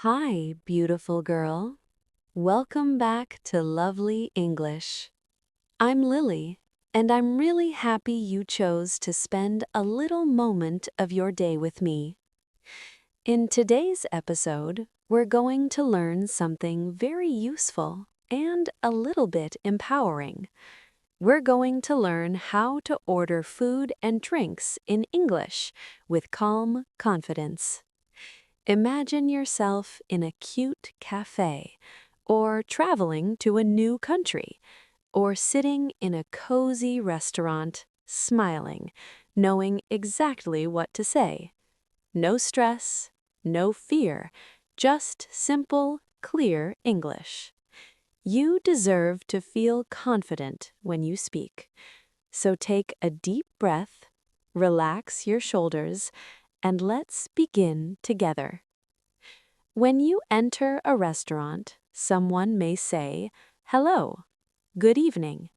Hi, beautiful girl. Welcome back to Lovely English. I'm Lily, and I'm really happy you chose to spend a little moment of your day with me. In today's episode, we're going to learn something very useful and a little bit empowering. We're going to learn how to order food and drinks in English with calm confidence. Imagine yourself in a cute cafe, or traveling to a new country, or sitting in a cozy restaurant, smiling, knowing exactly what to say. No stress, no fear, just simple, clear English. You deserve to feel confident when you speak. So take a deep breath, relax your shoulders, and let's begin together. When you enter a restaurant, someone may say, "Hello, good evening,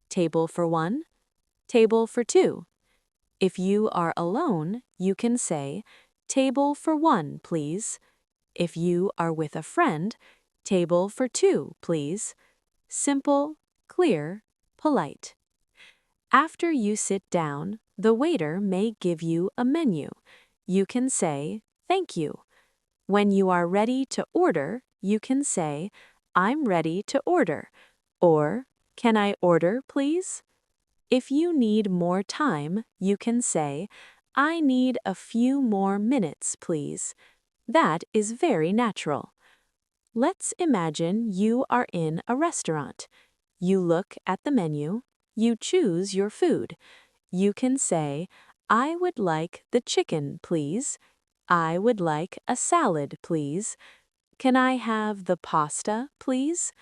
table for one, table for two." If you are alone, you can say, "Table for one, please." If you are with a friend, "Table for two, please." Simple, clear, polite. After you sit down, the waiter may give you a menu. You can say, "Thank you." When you are ready to order, you can say, "I'm ready to order," or "Can I order, please?" If you need more time, you can say, "I need a few more minutes, please." That is very natural. Let's imagine you are in a restaurant. You look at the menu, you choose your food. You can say, "I would like the chicken, please." "I would like a salad, please." "Can I have the pasta, please?"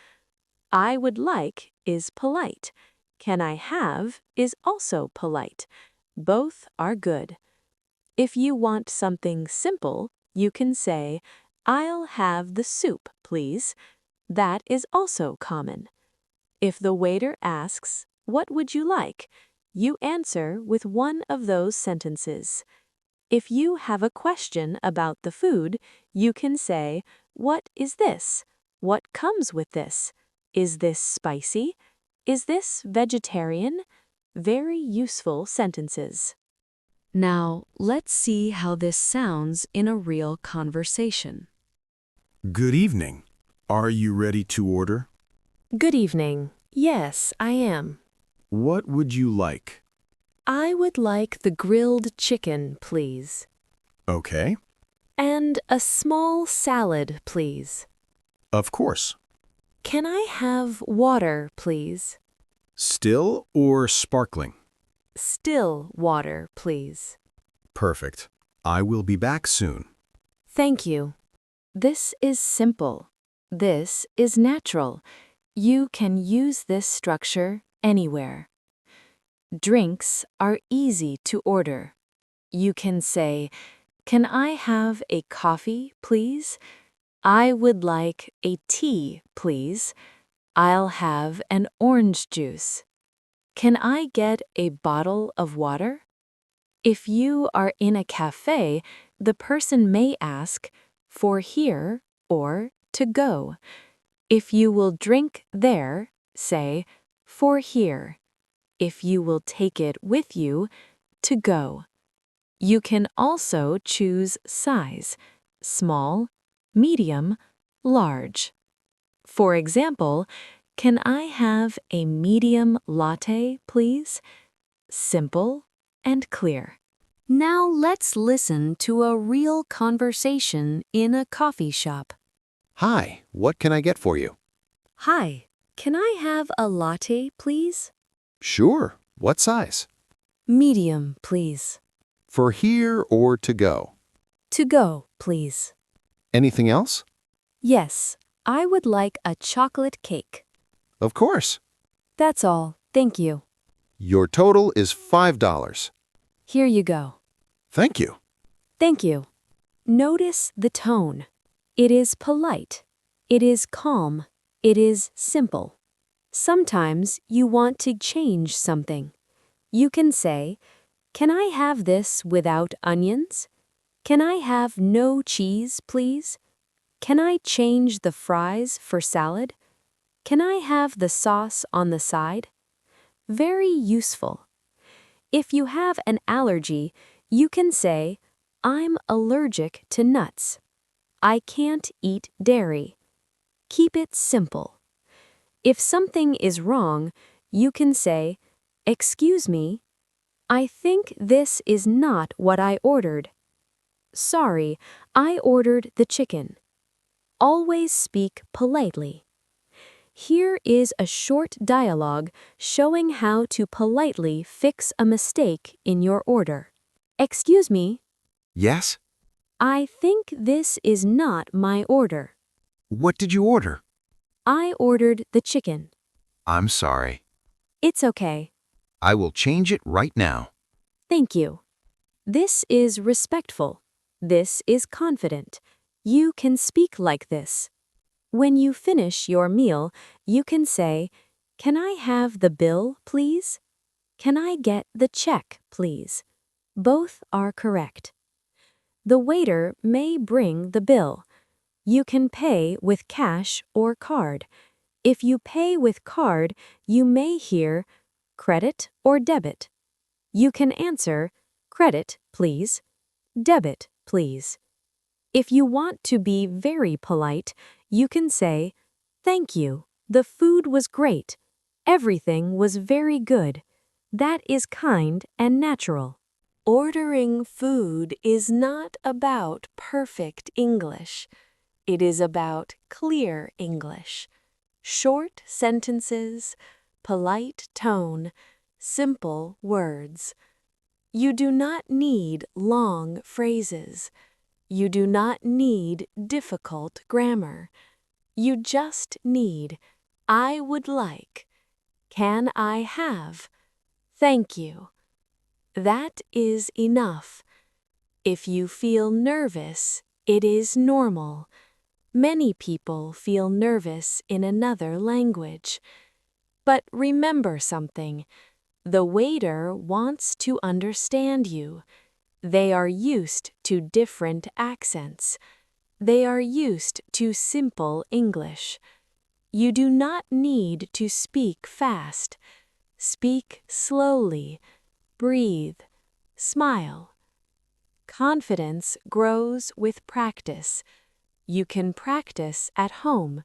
"I would like" is polite. "Can I have" is also polite. Both are good. If you want something simple, you can say, "I'll have the soup, please." That is also common. If the waiter asks, "What would you like?" you answer with one of those sentences. If you have a question about the food, you can say, "What is this? What comes with this? Is this spicy? Is this vegetarian?" Very useful sentences. Now, let's see how this sounds in a real conversation. Good evening. Are you ready to order? Good evening. Yes, I am. What would you like? I would like the grilled chicken, please. Okay, And a small salad, please. of course. Can I have water, please? Still or sparkling? Still water, please. Perfect. I will be back soon. Thank you. This is simple. This is natural. You can use this structure anywhere. Drinks are easy to order. You can say, "Can I have a coffee, please?" "I would like a tea, please." "I'll have an orange juice." "Can I get a bottle of water?" If you are in a cafe, the person may ask, "For here" or "to go." If you will drink there, say, "For here." If you will take it with you, "to go." You can also choose size: small, medium, large. For example, "Can I have a medium latte, please?" Simple and clear. Now let's listen to a real conversation in a coffee shop. Hi, what can I get for you? "Hi, can I have a latte, please?" Sure. What size? "Medium, please." For here or to go? "To go, please." Anything else? "Yes, I would like a chocolate cake." Of course. "That's all, thank you." Your total is $5. "Here you go." Thank you. "Thank you." Notice the tone. It is polite. It is calm. It is simple. Sometimes you want to change something. You can say, "Can I have this without onions?" "Can I have no cheese, please?" Can I change the fries for salad? Can I have the sauce on the side? Very useful. If you have an allergy, you can say, I'm allergic to nuts. I can't eat dairy. Keep it simple. If something is wrong, you can say, excuse me, I think this is not what I ordered. Sorry, I ordered the chicken. Always speak politely. Here is a short dialogue showing how to politely fix a mistake in your order. Excuse me, Yes? I think this is not my order. What did you order? I ordered the chicken. I'm sorry. It's okay. I will change it right now. Thank you. This is respectful. This is confident. You can speak like this. When you finish your meal, you can say, can I have the bill, please? Can I get the check, please? Both are correct. The waiter may bring the bill. You can pay with cash or card. If you pay with card, you may hear credit or debit. You can answer credit, please, debit, please. If you want to be very polite, you can say, thank you, the food was great. Everything was very good. That is kind and natural. Ordering food is not about perfect English. It is about clear English. Short sentences, polite tone, simple words. You do not need long phrases. You do not need difficult grammar. You just need, I would like, can I have, thank you. That is enough. If you feel nervous, it is normal. Many people feel nervous in another language. But remember something. The waiter wants to understand you. They are used to different accents. They are used to simple English. You do not need to speak fast. Speak slowly. Breathe. Smile. Confidence grows with practice. You can practice at home.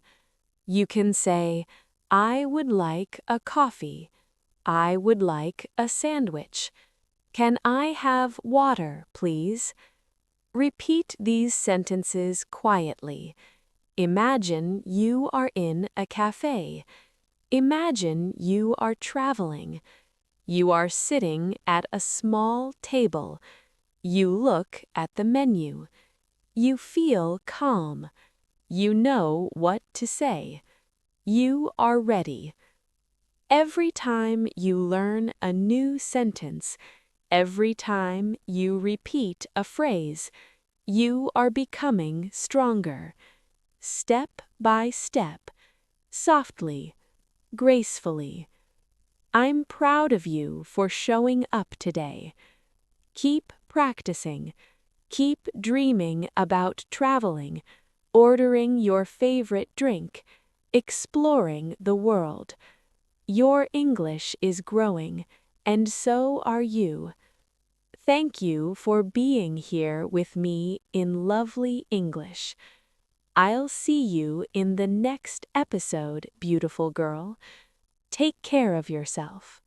You can say, I would like a coffee. I would like a sandwich. Can I have water, please? Repeat these sentences quietly. Imagine you are in a cafe. Imagine you are traveling. You are sitting at a small table. You look at the menu. You feel calm. You know what to say. You are ready. Every time you learn a new sentence, every time you repeat a phrase, you are becoming stronger. Step by step, softly, gracefully. I'm proud of you for showing up today. Keep practicing. Keep dreaming about traveling, ordering your favorite drink, exploring the world. Your English is growing, and so are you. Thank you for being here with me in lovely English. I'll see you in the next episode, beautiful girl. Take care of yourself.